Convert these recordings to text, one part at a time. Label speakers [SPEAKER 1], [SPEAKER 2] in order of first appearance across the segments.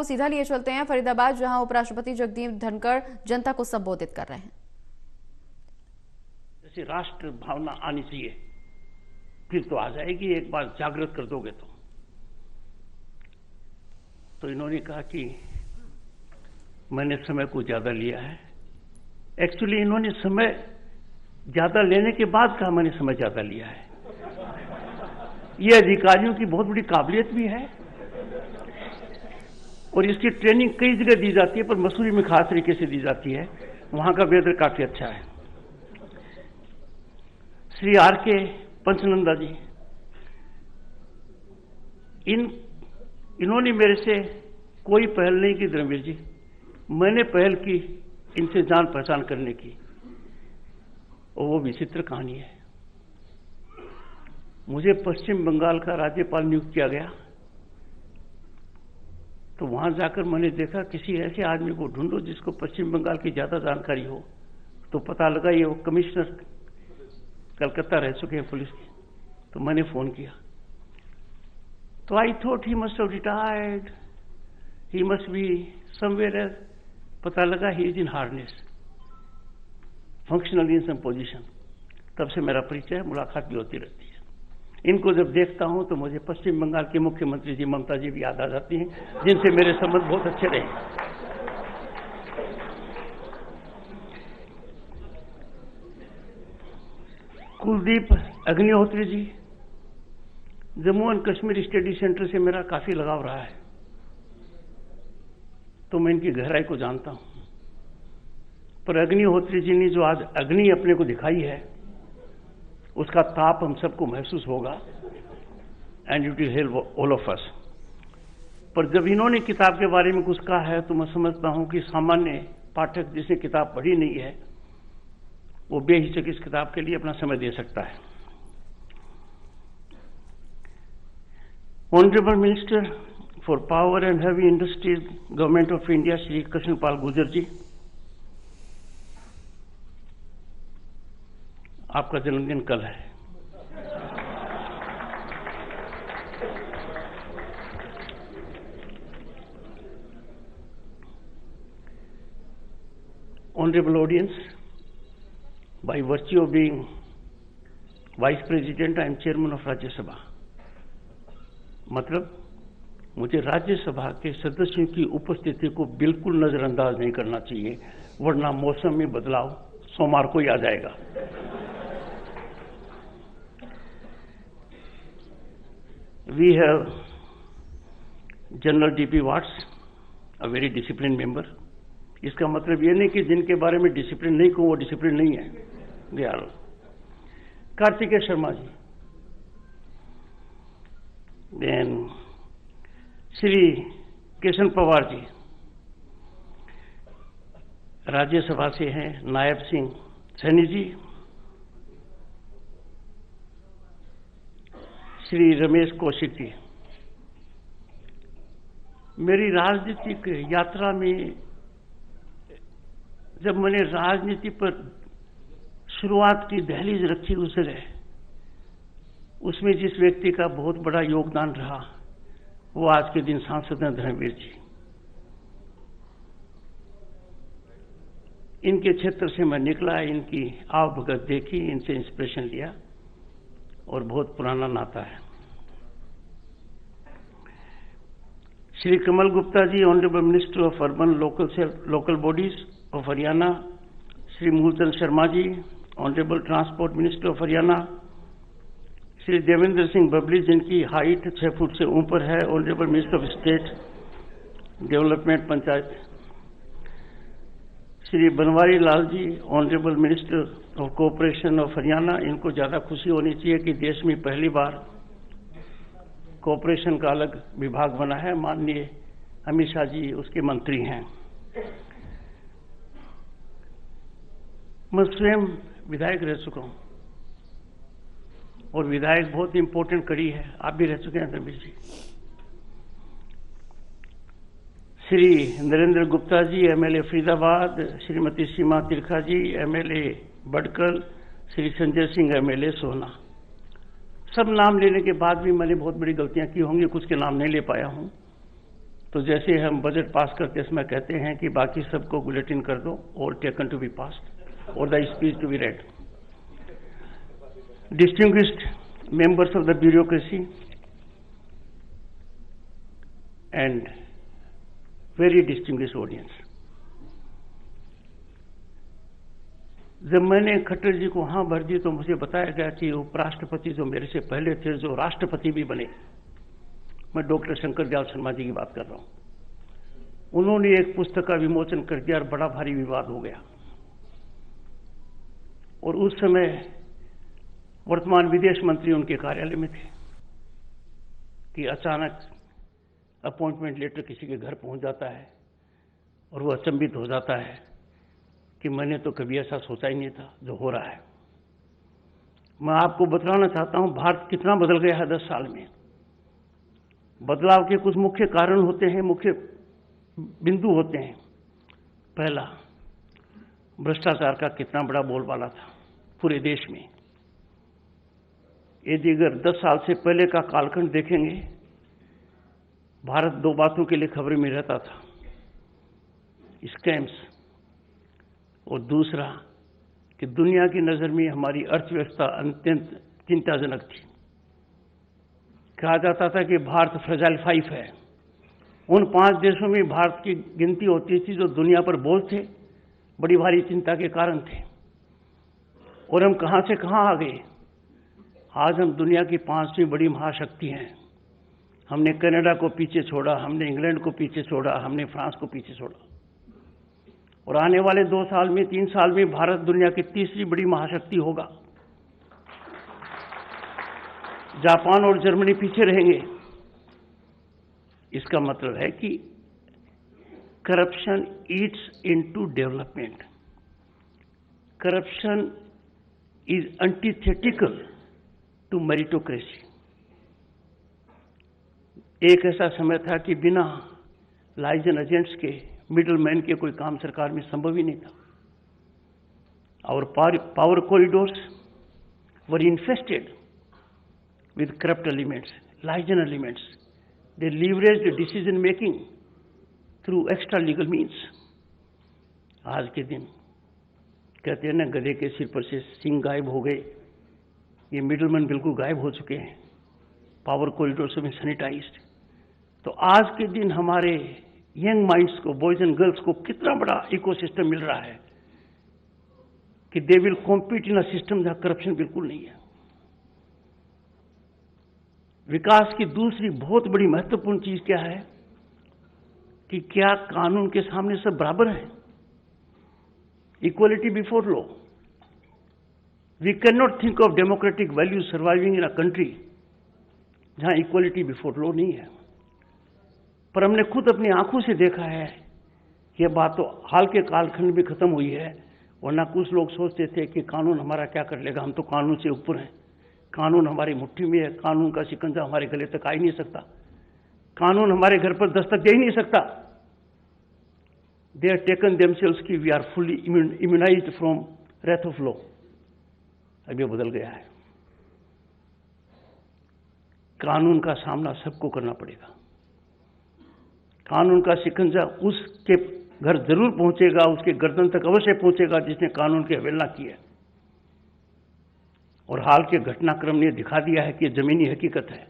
[SPEAKER 1] आपको सीधा लिए चलते हैं फरीदाबाद, जहां उपराष्ट्रपति जगदीप धनखड़ जनता को संबोधित कर रहे हैं।
[SPEAKER 2] जैसे राष्ट्र भावना आनी चाहिए, फिर तो आ जाएगी, एक बार जागृत कर दोगे तो इन्होंने कहा कि मैंने समय को ज्यादा लिया है। एक्चुअली इन्होंने समय ज्यादा लेने के बाद कहा मैंने समय ज्यादा लिया है। ये अधिकारियों की बहुत बड़ी काबिलियत भी है और इसकी ट्रेनिंग कई जगह दी जाती है, पर मसूरी में खास तरीके से दी जाती है। वहां का वेदर काफी अच्छा है। श्री आर के पंचनंदा जी, इन्होंने मेरे से कोई पहल नहीं की धर्मवीर जी, मैंने पहल की इनसे जान पहचान करने की, और वो विचित्र कहानी है। मुझे पश्चिम बंगाल का राज्यपाल नियुक्त किया गया, तो वहां जाकर मैंने देखा किसी ऐसे आदमी को ढूंढो जिसको पश्चिम बंगाल की ज्यादा जानकारी हो। तो पता लगा ये वो कमिश्नर कलकत्ता रह चुके हैं पुलिस के। तो मैंने फोन किया, तो I thought he must have retired, he must be somewhere else. पता लगा he is in harness, functional in some position. तब से मेरा परिचय है, मुलाकात भी होती रहती है। इनको जब देखता हूं तो मुझे पश्चिम बंगाल के मुख्यमंत्री जी ममता जी भी याद आ जाती हैं, जिनसे मेरे संबंध बहुत अच्छे रहे। Kuldeep Agnihotri ji, Jammu and Kashmir study centre से मेरा काफी लगाव रहा है, तो मैं इनकी गहराई को जानता हूं। पर अग्निहोत्री जी ने जो आज अग्नि अपने को दिखाई है, उसका ताप हम सबको महसूस होगा, and it will help all of us. पर जब इन्होंने किताब के बारे में कुछ कहा है, तो मैं समझता हूं कि सामान्य पाठक जिसने किताब पढ़ी नहीं है, वो बेहिचक इस किताब के लिए अपना समय दे सकता है। Honourable minister for power and heavy industries, government of India, Shri Krishan Pal Gurjar ji, आपका जन्मदिन कल है। Honourable audience, by virtue of being Vice President, I am Chairman of Rajya Sabha. मतलब मुझे राज्यसभा के सदस्यों की उपस्थिति को बिल्कुल नजरअंदाज नहीं करना चाहिए, वरना मौसम में बदलाव सोमवार को ही आ जाएगा। We have General DP Watts, a very disciplined member। इसका मतलब ये नहीं कि जिनके बारे में डिसिप्लिन नहीं कहूं वो डिसिप्लिन नहीं है, they are. Kartikeya Sharma ji, then Shri Kishan Pawar ji, Rajya Sabha से हैं, नायब सिंह सैनी जी, श्री रमेश कौशिक जी। मेरी राजनीतिक यात्रा में जब मैंने राजनीति पर शुरुआत की, दहलीज रखी उस जगह, उसमें जिस व्यक्ति का बहुत बड़ा योगदान रहा, वो आज के दिन सांसद हैं धर्मवीर जी। इनके क्षेत्र से मैं निकला, इनकी आवभगत देखी, इनसे इंस्पिरेशन लिया, और बहुत पुराना नाता है। Shri Kamal Gupta ji, honourable minister of urban local bodies of Haryana, Shri Moolchand Sharma ji, honourable transport minister of Haryana, Shri Devender Singh Babli, जिनकी हाइट 6 फुट से ऊपर है, honourable minister of state development panchayat, Shri Banwari Lal ji, honourable minister of cooperation of Haryana. इनको ज्यादा खुशी होनी चाहिए कि देश में पहली बार कोऑपरेशन का अलग विभाग बना है। माननीय अमित शाह जी उसके मंत्री हैं। मैं स्वयं विधायक रह चुका हूं, और विधायक बहुत इंपॉर्टेंट कड़ी है, आप भी रह चुके हैं रमेश जी। श्री नरेंद्र गुप्ता जी, एमएलए फरीदाबाद, श्रीमती सीमा तिरखा जी, एमएलए बडकल, श्री संजय सिंह, एमएलए सोहना। सब नाम लेने के बाद भी मैंने बहुत बड़ी गलतियां की होंगी, कुछ के नाम नहीं ले पाया हूं, तो जैसे हम बजट पास करते समय कहते हैं कि बाकी सबको बुलेटिन कर दो और टेकन टू बी पास्ड और the speech to be read. Distinguished members of the bureaucracy and very distinguished audience. जब मैंने खट्टर जी को हाँ भर दी तो मुझे बताया गया कि उपराष्ट्रपति जो मेरे से पहले थे, जो राष्ट्रपति भी बने, मैं डॉक्टर शंकर दयाल शर्मा जी की बात कर रहा हूं, उन्होंने एक पुस्तक का विमोचन कर दिया और बड़ा भारी विवाद हो गया. और उस समय वर्तमान विदेश मंत्री उनके कार्यालय में थे कि अचानक अपॉइंटमेंट लेटर किसी के घर पहुंच जाता है और वो अचंभित हो जाता है कि मैंने तो कभी ऐसा सोचा ही नहीं था जो हो रहा है. मैं आपको बतलाना चाहता हूं भारत कितना बदल गया है 10 साल में. बदलाव के कुछ मुख्य कारण होते हैं, मुख्य बिंदु होते हैं. पहला, भ्रष्टाचार का कितना बड़ा बोलबाला था पूरे देश में. यदि अगर 10 साल से पहले का कालखंड देखेंगे, भारत 2 बातों के लिए खबरों में रहता था, स्कैम्स और दूसरा कि दुनिया की नजर में हमारी अर्थव्यवस्था अत्यंत चिंताजनक थी. कहा जाता था कि भारत फ्रेजाइल 5 है. उन 5 देशों में भारत की गिनती होती थी जो दुनिया पर बोझ थे, बड़ी भारी चिंता के कारण थे. और हम कहां से कहां आ गए. आज हम दुनिया की 5वीं बड़ी महाशक्ति हैं. हमने कनाडा को पीछे छोड़ा, हमने इंग्लैंड को पीछे छोड़ा, हमने फ्रांस को पीछे छोड़ा. और आने वाले 2 साल में, 3 साल में भारत दुनिया की 3री बड़ी महाशक्ति होगा. जापान और जर्मनी पीछे रहेंगे. इसका मतलब है कि corruption eats into development. Corruption is antithetical to meritocracy. एक ऐसा समय था कि बिना लाइजन एजेंट्स के, मिडलमैन के कोई काम सरकार में संभव ही नहीं था. और power corridors were infested with corrupt elements, liaison elements. They leveraged decision making through extra legal means. आज के दिन कहते हैं ना, गधे के सिर पर से सिंह गायब हो गए. ये मिडलमैन बिल्कुल गायब हो चुके हैं. पावर कॉरिडोर्स में सैनिटाइज्ड. तो आज के दिन हमारे यंग माइंड्स को, बॉयज एंड गर्ल्स को कितना बड़ा इकोसिस्टम मिल रहा है कि they will compete in a system जहां करप्शन बिल्कुल नहीं है. विकास की दूसरी बहुत बड़ी महत्वपूर्ण चीज क्या है कि क्या कानून के सामने सब बराबर हैं. Equality before law. We cannot think of democratic values surviving in a country जहां इक्वलिटी बिफोर लॉ नहीं है. पर हमने खुद अपनी आंखों से देखा है. यह बात तो हाल के कालखंड में खत्म हुई है. वरना कुछ लोग सोचते थे कि कानून हमारा क्या कर लेगा, हम तो कानून से ऊपर हैं, कानून हमारी मुट्ठी में है, कानून का शिकंजा हमारे गले तक आ ही नहीं सकता, कानून हमारे घर पर दस्तक दे ही नहीं सकता. दे आर टेकन देमसेल्व्स कि we are fully immunised from wrath of law. अब ये बदल गया है. कानून का सामना सबको करना पड़ेगा. कानून का शिकंजा उसके घर जरूर पहुंचेगा, उसके गर्दन तक अवश्य पहुंचेगा जिसने कानून की अवहेलना की है. और हाल के घटनाक्रम ने दिखा दिया है कि जमीनी हकीकत है.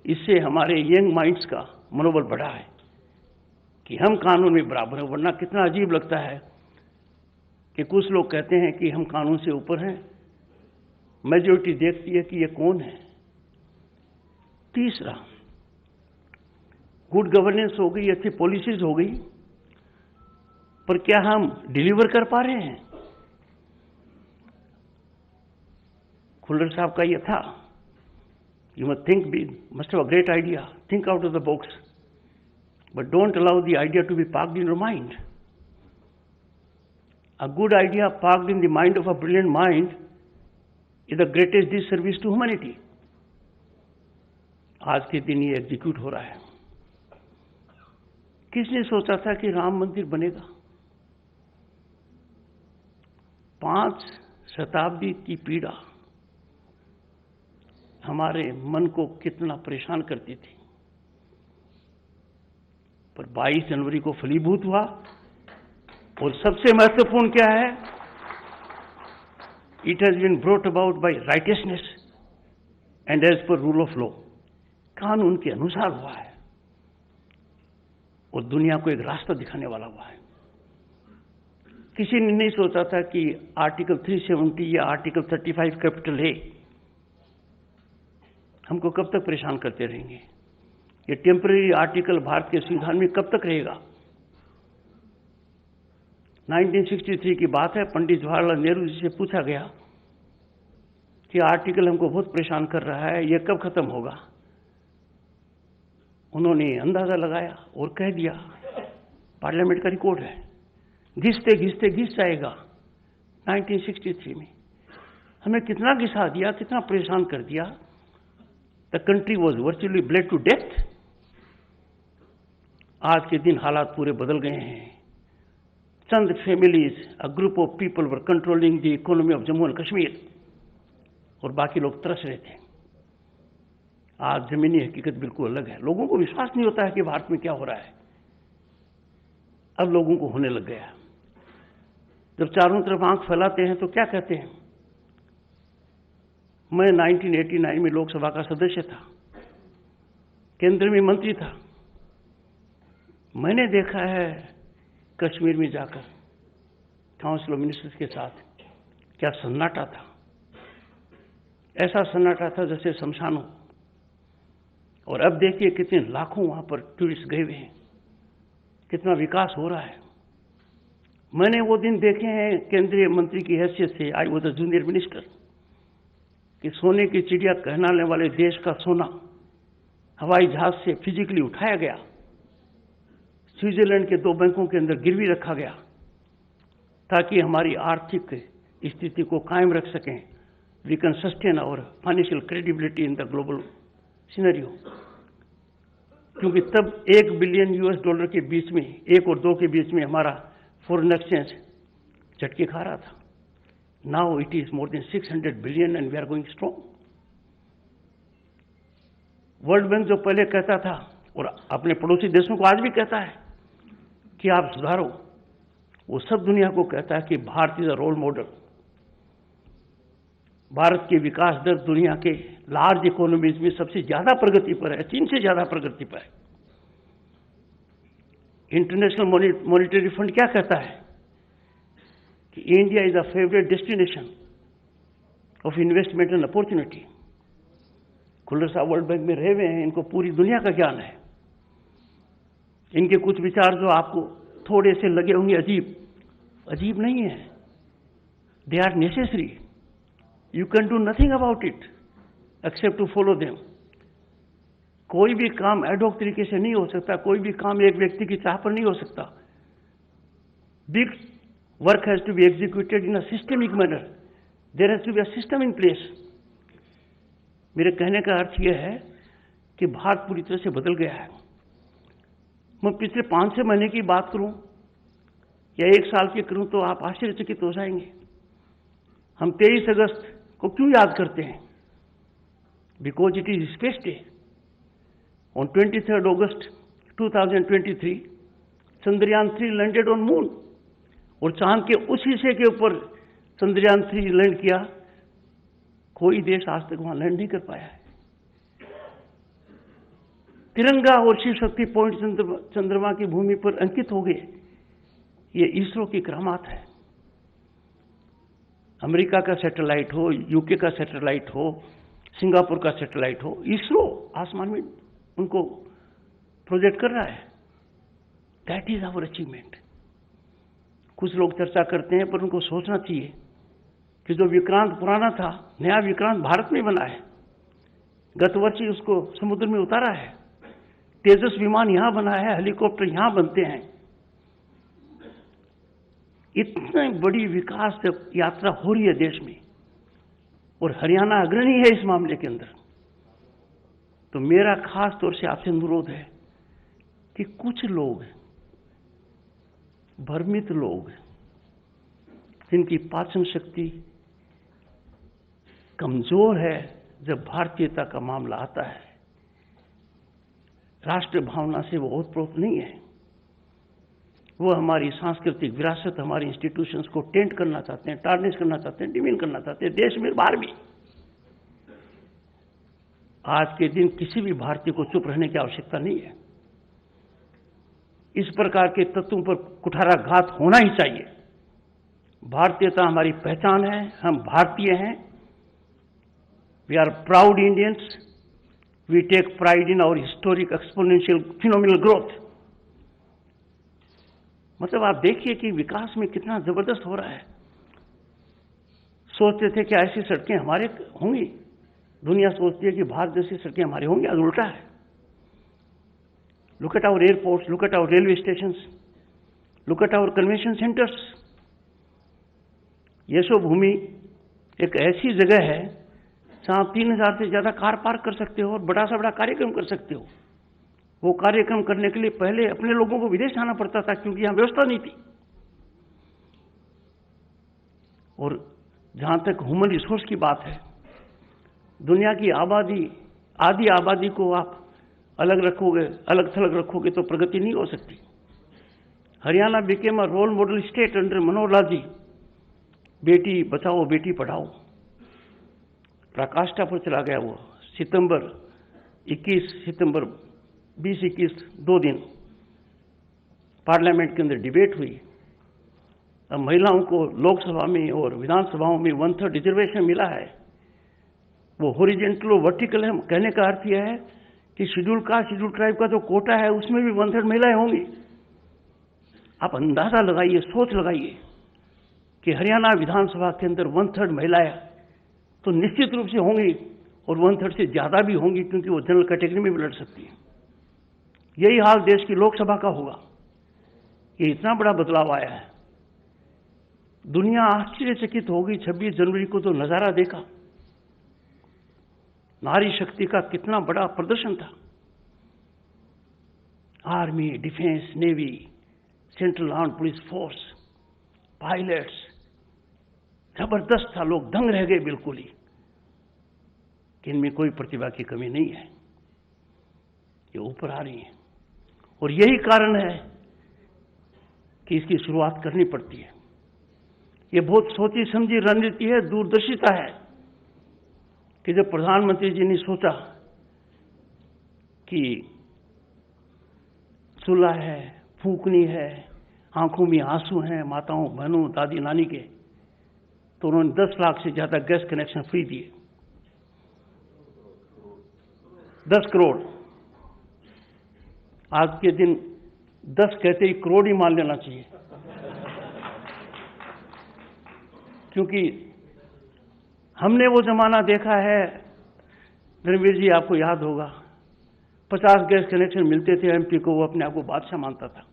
[SPEAKER 2] इससे हमारे यंग माइंड्स का मनोबल बढ़ा है कि हम कानून में बराबर हैं. वरना कितना अजीब लगता है कि कुछ लोग कहते हैं कि हम कानून से ऊपर हैं, मेजॉरिटी देखती है कि ये कौन है. तीसरा, गुड गवर्नेंस हो गई, अच्छी पॉलिसीज हो गई, पर क्या हम डिलीवर कर पा रहे हैं. खुल्लर साहब का ये था, you must think big, must have a great idea, think out of the box, but don't allow the idea to be parked in your mind. A good idea parked in the mind of a brilliant mind is the greatest disservice to humanity. आज के दिन ये execute हो रहा है. किसने सोचा था कि राम मंदिर बनेगा. 5 शताब्दी की पीड़ा हमारे मन को कितना परेशान करती थी. पर 22 जनवरी को फलीभूत हुआ। और सबसे महत्वपूर्ण क्या है, it has been brought about by righteousness and as per rule of law. कानून के अनुसार हुआ है और दुनिया को एक रास्ता दिखाने वाला हुआ है। किसी ने नहीं सोचा था कि आर्टिकल 370 या आर्टिकल 35 कैपिटल ए हमको कब तक परेशान करते रहेंगे। ये टेम्पररी आर्टिकल भारत के संविधान में कब तक रहेगा। 1963 की बात है, पंडित जवाहरलाल नेहरू जी से पूछा गया कि आर्टिकल हमको बहुत परेशान कर रहा है, ये कब खत्म होगा। उन्होंने अंदाजा लगाया और कह दिया, पार्लियामेंट का रिकॉर्ड है, घिसते घिसते घिस जाएगा। 1963 में हमें कितना घिसा दिया, कितना परेशान कर दिया। The country was virtually bled to death. आज के दिन हालात पूरे बदल गए हैं। चंद families, a group of people were controlling the economy of Jammu and Kashmir, और बाकी लोग तरस रहे थे। आज जमीनी हकीकत बिल्कुल अलग है। लोगों को विश्वास नहीं होता है कि भारत में क्या हो रहा है। अब लोगों को होने लग गया। जब चारों तरफ आंख फैलाते हैं तो क्या कहते हैं। मैं 1989 में लोकसभा का सदस्य था, केंद्र में मंत्री था। मैंने देखा है कश्मीर में जाकर काउंसिल ऑफ मिनिस्टर्स के साथ क्या सन्नाटा था। ऐसा सन्नाटा था जैसे शमशान हो। और अब देखिए कितने लाखों वहां पर टूरिस्ट गए हुए हैं, कितना विकास हो रहा है। मैंने वो दिन देखे हैं केंद्रीय मंत्री की हैसियत से, I was a junior minister, कि सोने की चिड़िया कहलाने वाले देश का सोना हवाई जहाज से फिजिकली उठाया गया, स्विट्जरलैंड के 2 बैंकों के अंदर गिरवी रखा गया ताकि हमारी आर्थिक स्थिति को कायम रख सकें। We can sustain our financial credibility in the global scenario. क्योंकि तब $1 बिलियन के बीच में, 1 और 2 के बीच में हमारा फॉरेन एक्सचेंज झटके खा रहा था। Now it is more than 600 billion and we are going strong. World bank जो पहले कहता था और अपने पड़ोसी देशों को आज भी कहता है कि आप सुधारो, वो सब दुनिया को कहता है कि Bharat is a role model. Bharat की विकास दर दुनिया के लार्ज इकोनॉमीज में सबसे ज्यादा प्रगति पर है, चीन से ज्यादा प्रगति पर है। इंटरनेशनल मॉनिटरी फंड क्या कहता है कि India is a favourite destination of investment and opportunity. Khullar साहब वर्ल्ड बैंक में रहे हुए हैं, इनको पूरी दुनिया का ज्ञान है। इनके कुछ विचार जो आपको थोड़े से लगे होंगे अजीब, अजीब नहीं है, they are necessary. You can do nothing about it except to follow them. कोई भी काम एडहॉक तरीके से नहीं हो सकता, कोई भी काम एक व्यक्ति की चाह पर नहीं हो सकता। Big work has to be executed in a systemic manner. There has to be a system in place. मेरे कहने का अर्थ यह है कि भारत पूरी तरह से बदल गया है। मैं पिछले 5-6 महीने की बात करूं या 1 साल की करूं तो आप आश्चर्यचकित हो जाएंगे। हम 23 अगस्त को क्यों याद करते हैं? Because it is space day. On 23 August 2023 Chandrayaan 3 landed on moon, और चांद के उस हिस्से के ऊपर चंद्रयान 3 लैंड किया। कोई देश आज तक वहां लैंड नहीं कर पाया है। तिरंगा और शिव शक्ति पॉइंट चंद्रमा की भूमि पर अंकित हो गए। ये इसरो की करामात है। अमेरिका का सैटेलाइट हो, यूके का सैटेलाइट हो, सिंगापुर का सैटेलाइट हो, इसरो आसमान में उनको प्रोजेक्ट कर रहा है। That is our achievement. कुछ लोग चर्चा करते हैं, पर उनको सोचना चाहिए कि जो विक्रांत पुराना था, नया विक्रांत भारत में बना है। गत वर्ष ही उसको समुद्र में उतारा है। तेजस विमान यहां बना है, हेलीकॉप्टर यहां बनते हैं। इतनी बड़ी विकास यात्रा हो रही है देश में, और हरियाणा अग्रणी है इस मामले के अंदर। तो मेरा खास तौर से आपसे अनुरोध है कि कुछ लोग, भ्रमित लोग, जिनकी पाचन शक्ति कमजोर है, जब भारतीयता का मामला आता है, राष्ट्र भावना से वो ओतप्रोत नहीं है। वो हमारी सांस्कृतिक विरासत, हमारी इंस्टीट्यूशंस को टेंट करना चाहते हैं, टार्निश करना चाहते हैं, डिमीन करना चाहते हैं, देश में बाहर भी। आज के दिन किसी भी भारतीय को चुप रहने की आवश्यकता नहीं है। इस प्रकार के तत्वों पर कुठाराघात होना ही चाहिए। भारतीयता हमारी पहचान है, हम भारतीय हैं। We are proud Indians. We take pride in our historic exponential phenomenal growth. मतलब आप देखिए कि विकास में कितना जबरदस्त हो रहा है। सोचते थे कि ऐसी सड़कें हमारे होंगी, दुनिया सोचती है कि भारत जैसी सड़कें हमारी होंगी, आज उल्टा है। Look at our airports, look at our railway stations, look at our convention centres. Yashobhoomi एक ऐसी जगह है जहां 3000 से ज्यादा कार पार्क कर सकते हो और बड़ा से बड़ा कार्यक्रम कर सकते हो। वो कार्यक्रम करने के लिए पहले अपने लोगों को विदेश आना पड़ता था, क्योंकि यहां व्यवस्था नहीं थी। और जहां तक ह्यूमन रिसोर्स की बात है, दुनिया की आबादी, आधी आबादी को आप अलग रखोगे, अलग थलग रखोगे तो प्रगति नहीं हो सकती। Haryana became a role model state under Manohar Lal ji. बेटी बचाओ बेटी पढ़ाओ पराकाष्ठा पर चला गया। वो सितंबर 20-21 2 दिन पार्लियामेंट के अंदर डिबेट हुई। अब महिलाओं को लोकसभा में और विधानसभाओं में 1/3 रिजर्वेशन मिला है। वो हॉरिजॉन्टल और वर्टिकल है। कहने का अर्थ यह है कि शेड्यूल कास्ट, शेड्यूल ट्राइब का जो कोटा है उसमें भी 1/3 महिलाएं होंगी। आप अंदाजा लगाइए, सोच लगाइए कि हरियाणा विधानसभा के अंदर 1/3 महिलाएं तो निश्चित रूप से होंगी, और 1/3 से ज्यादा भी होंगी, क्योंकि वो जनरल कैटेगरी में भी लड़ सकती है। यही हाल देश की लोकसभा का होगा। ये इतना बड़ा बदलाव आया है, दुनिया आश्चर्यचकित होगी। 26 जनवरी को तो नजारा देखा, नारी शक्ति का कितना बड़ा प्रदर्शन था। Army, defence, navy, central arm police force, pilots, जबरदस्त था। लोग दंग रह गए बिल्कुल ही कि इनमें कोई प्रतिभा की कमी नहीं है, ये ऊपर आ रही है। और यही कारण है कि इसकी शुरुआत करनी पड़ती है। ये बहुत सोची समझी रणनीति है, दूरदर्शिता है कि जब प्रधानमंत्री जी ने सोचा कि सुलह है, फूकनी है, आंखों में आंसू हैं माताओं, बहनों, दादी, नानी के, तो उन्होंने 10 लाख से ज्यादा गैस कनेक्शन फ्री दिए। 10 करोड़। आज के दिन 10 कहते ही करोड़ ही मान लेना चाहिए, क्योंकि हमने वो जमाना देखा है। रणवीर जी, आपको याद होगा, 50 गैस कनेक्शन मिलते थे एमपी को। वो अपने आप को बादशाह मानता था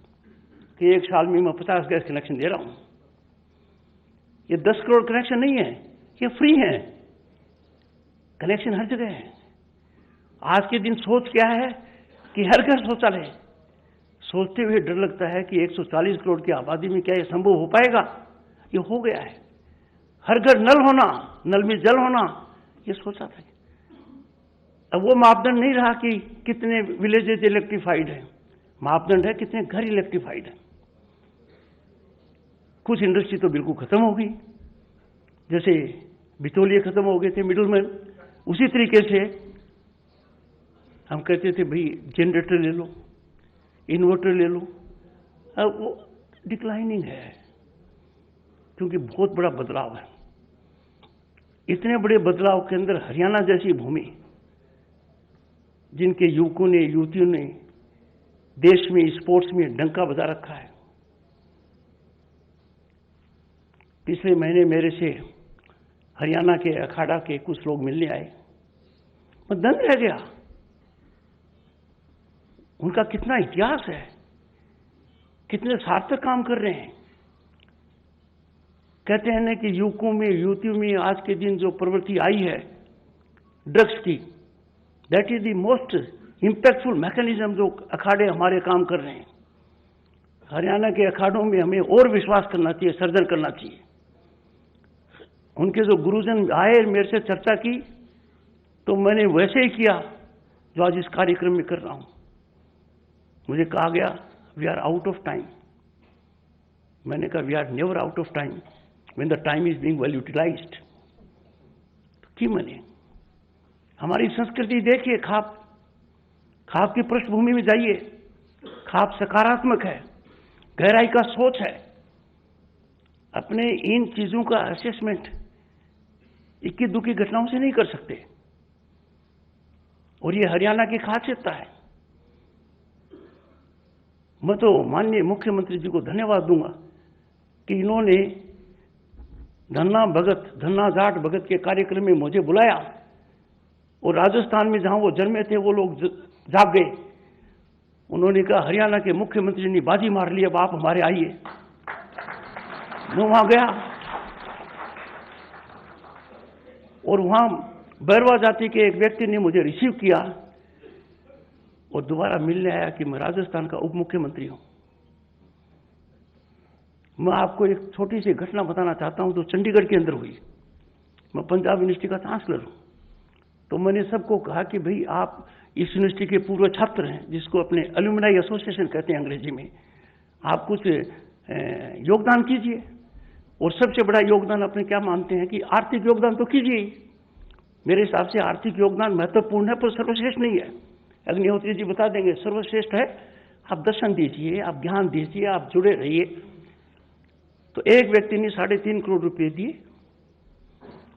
[SPEAKER 2] कि 1 साल में मैं 50 गैस कनेक्शन दे रहा हूं। ये 10 करोड़ कनेक्शन नहीं है, ये फ्री है। कनेक्शन हर जगह है। आज के दिन सोच क्या है कि हर घर शौचालय। सोचते हुए डर लगता है कि 140 करोड़ की आबादी में क्या ये संभव हो पाएगा। ये हो गया है। हर घर नल होना, नल में जल होना, ये सोचा था। अब वो मापदंड नहीं रहा कि कितने विलेजेज इलेक्ट्रीफाइड हैं, मापदंड है कितने घर इलेक्ट्रीफाइड हैं। कुछ इंडस्ट्री तो बिल्कुल खत्म हो गई, जैसे बिचौलिए खत्म हो गए थे, मिडलमैन। उसी तरीके से हम कहते थे भाई जनरेटर ले लो, इन्वर्टर ले लो। अब वो डिक्लाइनिंग है, क्योंकि बहुत बड़ा बदलाव है। इतने बड़े बदलाव के अंदर हरियाणा जैसी भूमि, जिनके युवकों ने, युवतियों ने देश में स्पोर्ट्स में डंका बजा रखा है। पिछले महीने मेरे से हरियाणा के अखाड़ा के कुछ लोग मिलने आए, मैं दंग रह गया। उनका कितना इतिहास है, कितने सार्थक काम कर रहे हैं। कहते हैं ना कि युवकों में, युवतियों में आज के दिन जो प्रवृत्ति आई है ड्रग्स की, that is the most impactful mechanism जो अखाड़े हमारे काम कर रहे हैं। हरियाणा के अखाड़ों में हमें और विश्वास करना चाहिए, सर्जन करना चाहिए। उनके जो गुरुजन आए, मेरे से चर्चा की, तो मैंने वैसे ही किया जो आज इस कार्यक्रम में कर रहा हूं। मुझे कहा गया we are out of time, मैंने कहा we are never out of time when the time is being well utilised. की मने हमारी संस्कृति देखिए, खाप की पृष्ठभूमि में जाइए, खाप सकारात्मक है, गहराई का सोच है। अपने इन चीजों का असेसमेंट इक्की दुखी घटनाओं से नहीं कर सकते, और ये हरियाणा की खासियत है। मैं तो माननीय मुख्यमंत्री जी को धन्यवाद दूंगा कि इन्होंने धन्ना जाट भगत के कार्यक्रम में मुझे बुलाया, और राजस्थान में जहां वो जन्मे थे वो लोग जाग गए। उन्होंने कहा हरियाणा के मुख्यमंत्री ने बाजी मार ली, अब आप हमारे आइए। मैं वहां गया और वहां बैरवा जाति के एक व्यक्ति ने मुझे रिसीव किया और दोबारा मिलने आया कि मैं राजस्थान का उप मुख्यमंत्री हूं। मैं आपको एक छोटी सी घटना बताना चाहता हूं, तो चंडीगढ़ के अंदर हुई। मैं पंजाब यूनिवर्सिटी का चांसलर हूं, तो मैंने सबको कहा कि भाई आप इस यूनिवर्सिटी के पूर्व छात्र हैं, जिसको अपने एल्यूमिनाई एसोसिएशन कहते हैं अंग्रेजी में, आप कुछ योगदान कीजिए। और सबसे बड़ा योगदान अपने क्या मानते हैं कि आर्थिक योगदान तो कीजिए। मेरे हिसाब से आर्थिक योगदान महत्वपूर्ण है पर सर्वश्रेष्ठ नहीं है। अग्निहोत्री जी बता देंगे सर्वश्रेष्ठ है आप दर्शन दीजिए, आप ज्ञान दीजिए, आप जुड़े रहिए। तो एक व्यक्ति ने 3.5 करोड़ रुपए दिए।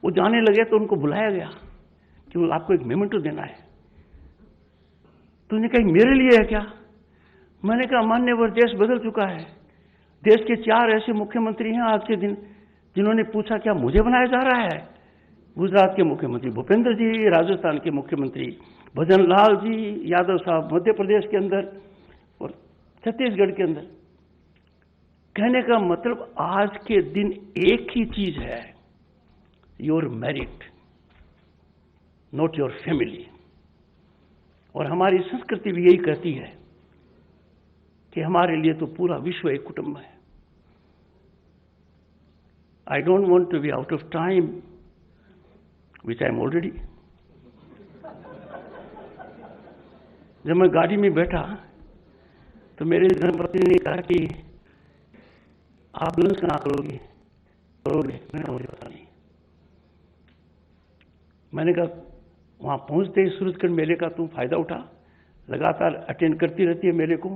[SPEAKER 2] वो जाने लगे तो उनको बुलाया गया कि आपको एक मेमेंटो देना है। तो उन्होंने कहा मेरे लिए है क्या? मैंने कहा मान्यवर देश बदल चुका है। देश के 4 ऐसे मुख्यमंत्री हैं आज के दिन जिन्होंने पूछा क्या मुझे बनाया जा रहा है। गुजरात के मुख्यमंत्री भूपेंद्र जी, राजस्थान के मुख्यमंत्री भजन लाल जी, यादव साहब मध्य प्रदेश के अंदर और छत्तीसगढ़ के अंदर। कहने का मतलब आज के दिन एक ही चीज है, your merit not your family. और हमारी संस्कृति भी यही कहती है कि हमारे लिए तो पूरा विश्व एक कुटुंब है। I don't want to be out of time which I am already. जब मैं गाड़ी में बैठा तो मेरे धर्मपत्नी ने कहा कि आप लंच कहाँ करोगे? मुझे पता नहीं। मैंने कहा वहां पहुंचते ही सूरजकुंड मेले का तुम फायदा उठा, लगातार अटेंड करती रहती है मेले को।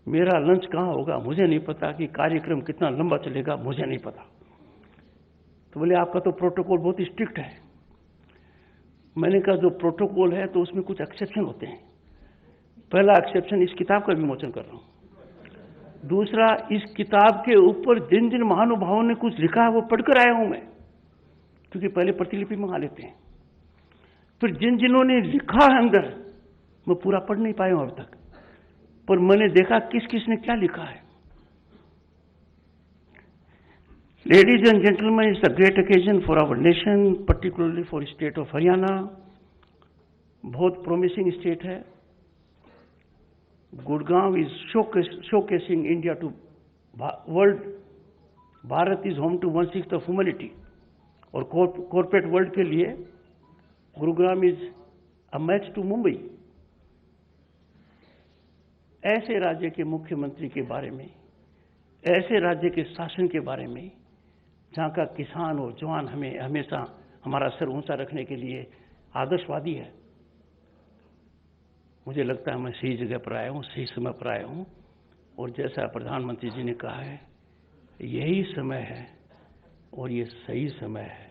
[SPEAKER 2] मेरा लंच कहाँ होगा मुझे नहीं पता, कि कार्यक्रम कितना लंबा चलेगा मुझे नहीं पता। तो बोले आपका तो प्रोटोकॉल बहुत स्ट्रिक्ट है। मैंने कहा जो प्रोटोकॉल है तो उसमें कुछ एक्सेप्शन होते हैं। पहला एक्सेप्शन इस किताब का विमोचन कर रहा हूं। दूसरा, इस किताब के ऊपर जिन जिन महानुभावों ने कुछ लिखा है वो पढ़कर आया हूं मैं, क्योंकि पहले प्रतिलिपि मंगा लेते हैं। फिर जिन जिन्होंने लिखा है अंदर मैं पूरा पढ़ नहीं पाया हूं अब तक, पर मैंने देखा किस किस ने क्या लिखा है। Ladies and gentleman, it's a great occasion for our nation, particularly for state of Haryana. बहुत प्रोमिसिंग स्टेट है। Gurgaon is showcasing India to world. Bharat is home to 1/6 of humanity. और कॉर्पोरेट वर्ल्ड के लिए Gurugram is a match to Mumbai. ऐसे राज्य के मुख्यमंत्री के बारे में, ऐसे राज्य के शासन के बारे में जहां का किसान और जवान हमें हमेशा हमारा सर ऊंचा रखने के लिए आदर्शवादी है। मुझे लगता है मैं सही जगह पर आया हूं, सही समय पर आया हूं। और जैसा प्रधानमंत्री जी ने कहा है, यही समय है और ये सही समय है।